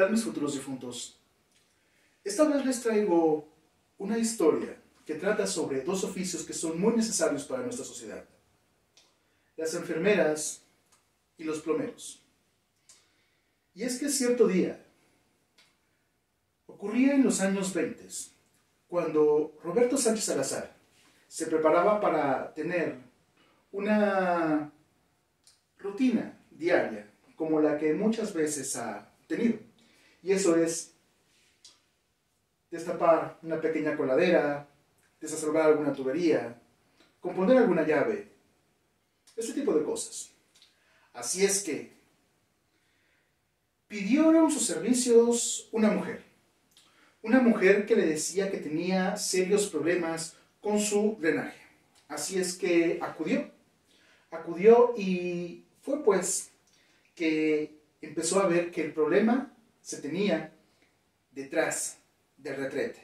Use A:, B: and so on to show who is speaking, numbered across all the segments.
A: tal, mis futuros difuntos? Esta vez les traigo una historia que trata sobre dos oficios que son muy necesarios para nuestra sociedad: las enfermeras y los plomeros. Y es que cierto día, ocurría en los años 20, cuando Roberto Sánchez Salazar se preparaba para tener una rutina diaria como la que muchas veces ha tenido. Y eso es destapar una pequeña coladera, desasolvar alguna tubería, componer alguna llave, ese tipo de cosas. Así es que pidieron sus servicios una mujer que le decía que tenía serios problemas con su drenaje. Así es que acudió y fue pues que empezó a ver que el problema se tenía detrás del retrete.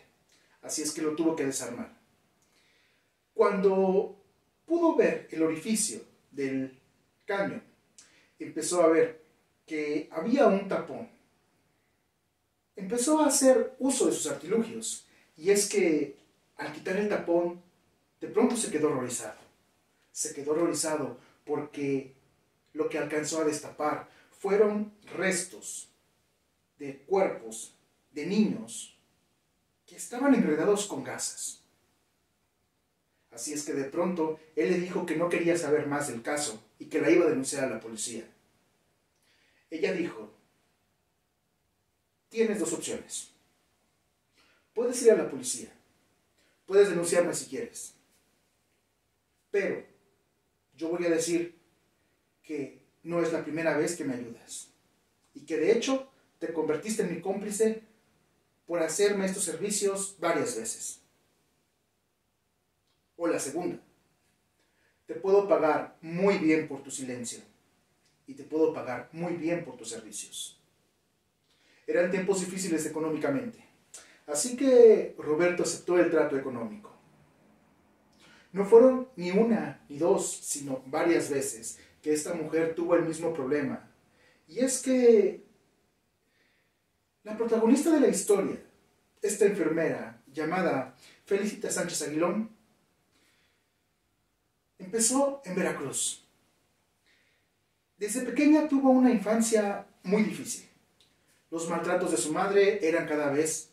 A: Así es que lo tuvo que desarmar. Cuando pudo ver el orificio del caño, empezó a ver que había un tapón. Empezó a hacer uso de sus artilugios, y es que al quitar el tapón, de pronto se quedó horrorizado. Se quedó horrorizado porque lo que alcanzó a destapar fueron restos de cuerpos de niños que estaban enredados con gasas. Así es que de pronto él le dijo que no quería saber más del caso y que la iba a denunciar a la policía. Ella dijo: tienes dos opciones. Puedes ir a la policía, puedes denunciarme si quieres, pero yo voy a decir que no es la primera vez que me ayudas y que de hecho te convertiste en mi cómplice por hacerme estos servicios varias veces. O la segunda: te puedo pagar muy bien por tu silencio y te puedo pagar muy bien por tus servicios. Eran tiempos difíciles económicamente, así que Roberto aceptó el trato económico. No fueron ni una ni dos, sino varias veces que esta mujer tuvo el mismo problema. Y es que la protagonista de la historia, esta enfermera llamada Felicita Sánchez Aguilón, empezó en Veracruz. Desde pequeña tuvo una infancia muy difícil. Los maltratos de su madre eran cada vez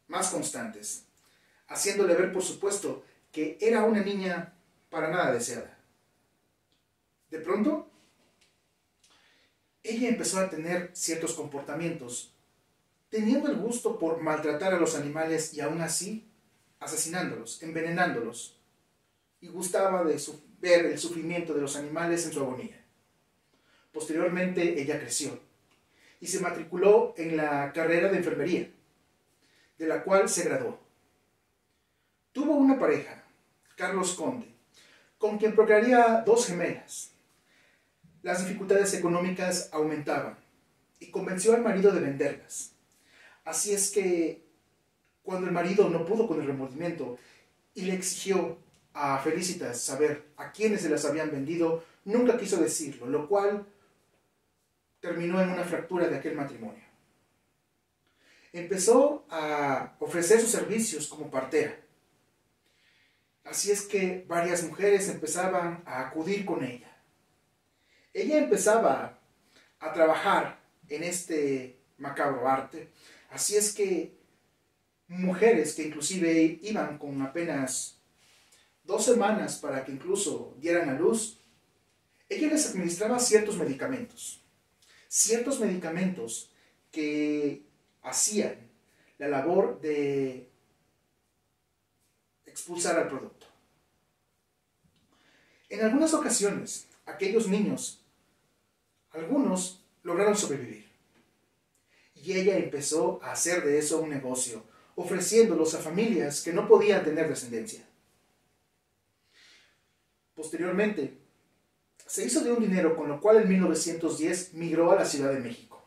A: más constantes, haciéndole ver, por supuesto, que era una niña para nada deseada. De pronto, ella empezó a tener ciertos comportamientos, teniendo el gusto por maltratar a los animales y aún así asesinándolos, envenenándolos, y gustaba de ver el sufrimiento de los animales en su agonía. Posteriormente ella creció y se matriculó en la carrera de enfermería, de la cual se graduó. Tuvo una pareja, Carlos Conde, con quien procrearía dos gemelas. Las dificultades económicas aumentaban y convenció al marido de venderlas. Así es que cuando el marido no pudo con el remordimiento y le exigió a Felicitas saber a quiénes se las habían vendido, nunca quiso decirlo, lo cual terminó en una fractura de aquel matrimonio. Empezó a ofrecer sus servicios como partera. Así es que varias mujeres empezaban a acudir con ella. Ella empezaba a trabajar en este macabro arte. Así es que mujeres que inclusive iban con apenas 2 semanas para que incluso dieran a luz, ella les administraba ciertos medicamentos que hacían la labor de expulsar al producto. En algunas ocasiones, aquellos niños, algunos lograron sobrevivir. Y ella empezó a hacer de eso un negocio, ofreciéndolos a familias que no podían tener descendencia. Posteriormente, se hizo de un dinero con lo cual en 1910 migró a la Ciudad de México.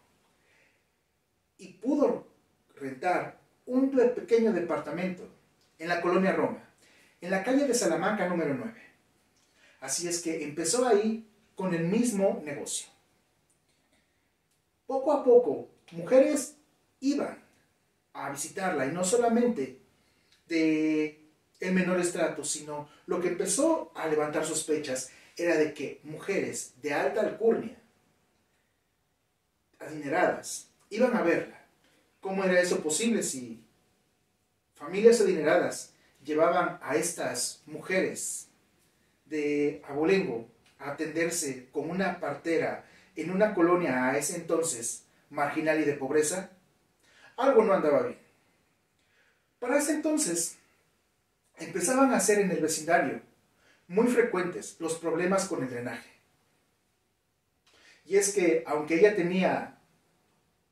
A: Y pudo rentar un pequeño departamento en la colonia Roma, en la calle de Salamanca número 9. Así es que empezó ahí con el mismo negocio. Poco a poco, mujeres iban a visitarla, y no solamente de el menor estrato, sino lo que empezó a levantar sospechas era de que mujeres de alta alcurnia, adineradas, iban a verla. ¿Cómo era eso posible si familias adineradas llevaban a estas mujeres de abolengo a atenderse con una partera en una colonia a ese entonces marginal y de pobreza? Algo no andaba bien. Para ese entonces empezaban a ser en el vecindario muy frecuentes los problemas con el drenaje. Y es que, aunque ella tenía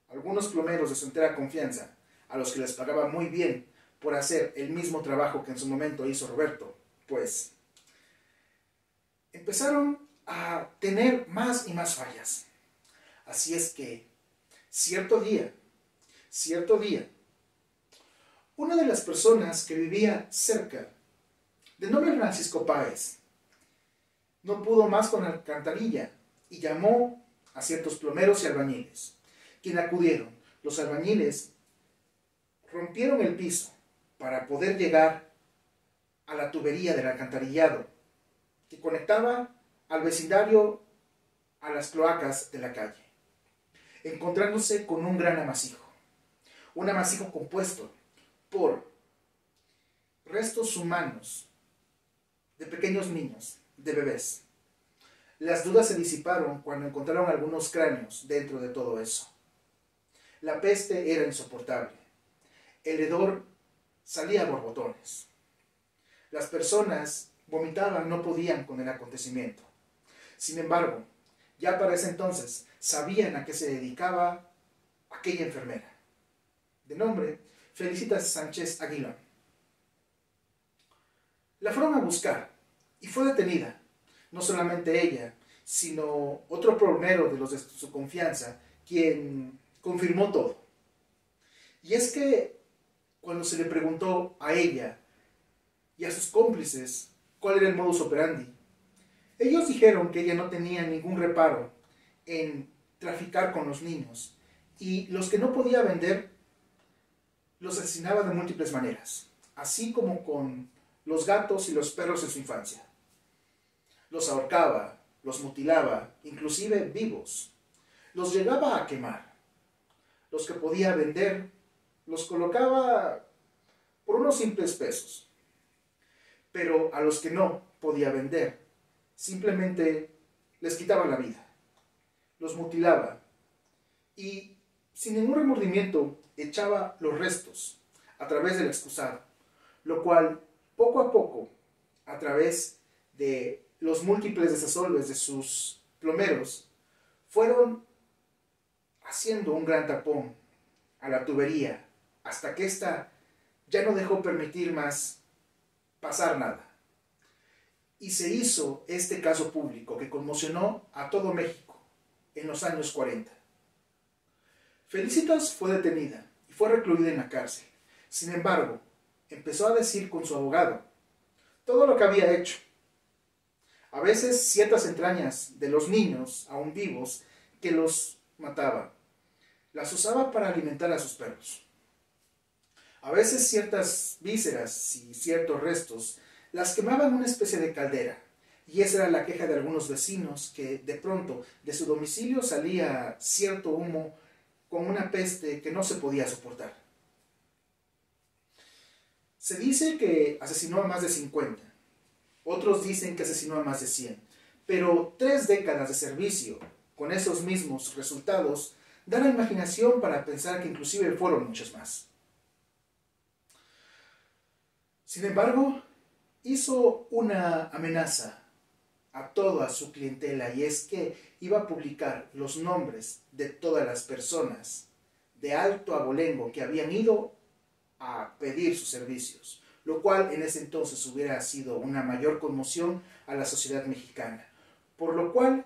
A: algunos plomeros de su entera confianza, a los que les pagaba muy bien por hacer el mismo trabajo que en su momento hizo Roberto, pues empezaron a tener más y más fallas. Así es que, cierto día, una de las personas que vivía cerca, de nombre Francisco Páez, no pudo más con la alcantarilla y llamó a ciertos plomeros y albañiles, quienes acudieron. Los albañiles rompieron el piso para poder llegar a la tubería del alcantarillado que conectaba al vecindario a las cloacas de la calle, encontrándose con un gran amasijo compuesto por restos humanos de pequeños niños, de bebés. Las dudas se disiparon cuando encontraron algunos cráneos dentro de todo eso. La peste era insoportable. El hedor salía a borbotones. Las personas vomitaban, no podían con el acontecimiento. Sin embargo, ya para ese entonces sabían a qué se dedicaba aquella enfermera, de nombre Felicitas Sánchez Aguilón. La fueron a buscar y fue detenida. No solamente ella, sino otro plomero de los de su confianza, quien confirmó todo. Y es que cuando se le preguntó a ella y a sus cómplices cuál era el modus operandi, ellos dijeron que ella no tenía ningún reparo en traficar con los niños, y los que no podía vender los asesinaba de múltiples maneras, así como con los gatos y los perros en su infancia. Los ahorcaba, los mutilaba, inclusive vivos. Los llegaba a quemar. Los que podía vender los colocaba por unos simples pesos. Pero a los que no podía vender, simplemente les quitaba la vida. Los mutilaba y, sin ningún remordimiento, echaba los restos a través del excusado, lo cual, poco a poco, a través de los múltiples desasolves de sus plomeros, fueron haciendo un gran tapón a la tubería, hasta que ésta ya no dejó permitir más pasar nada. Y se hizo este caso público que conmocionó a todo México en los años 40. Felicitas fue detenida y fue recluida en la cárcel. Sin embargo, empezó a decir con su abogado todo lo que había hecho. A veces ciertas entrañas de los niños aún vivos que los mataba, las usaba para alimentar a sus perros. A veces ciertas vísceras y ciertos restos las quemaba en una especie de caldera, y esa era la queja de algunos vecinos, que de pronto de su domicilio salía cierto humo con una peste que no se podía soportar. Se dice que asesinó a más de 50, otros dicen que asesinó a más de 100, pero 3 décadas de servicio con esos mismos resultados da la imaginación para pensar que inclusive fueron muchos más. Sin embargo, hizo una amenaza a toda su clientela, y es que iba a publicar los nombres de todas las personas de alto abolengo que habían ido a pedir sus servicios, lo cual en ese entonces hubiera sido una mayor conmoción a la sociedad mexicana, por lo cual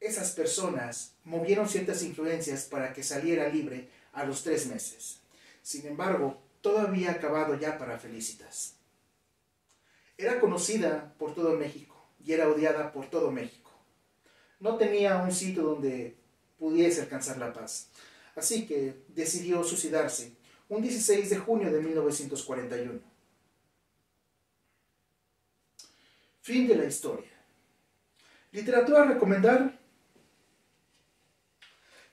A: esas personas movieron ciertas influencias para que saliera libre a los 3 meses. Sin embargo, todo había acabado ya para Felicitas. Era conocida por todo México y era odiada por todo México. No tenía un sitio donde pudiese alcanzar la paz. así que decidió suicidarse un 16 de junio de 1941. Fin de la historia. Literatura a recomendar: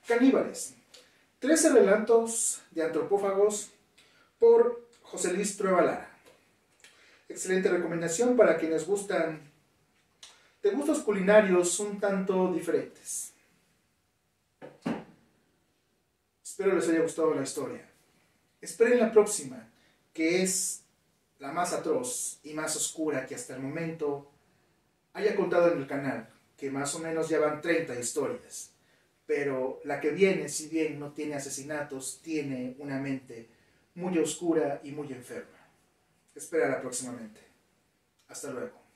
A: Caníbales, 13 relatos de antropófagos por José Luis Trueba Lara. Excelente recomendación para quienes gustan de gustos culinarios un tanto diferentes. Espero les haya gustado la historia. Esperen la próxima, que es la más atroz y más oscura que hasta el momento haya contado en el canal, que más o menos llevan 30 historias. Pero la que viene, si bien no tiene asesinatos, tiene una mente muy oscura y muy enferma. Espérala próximamente. Hasta luego.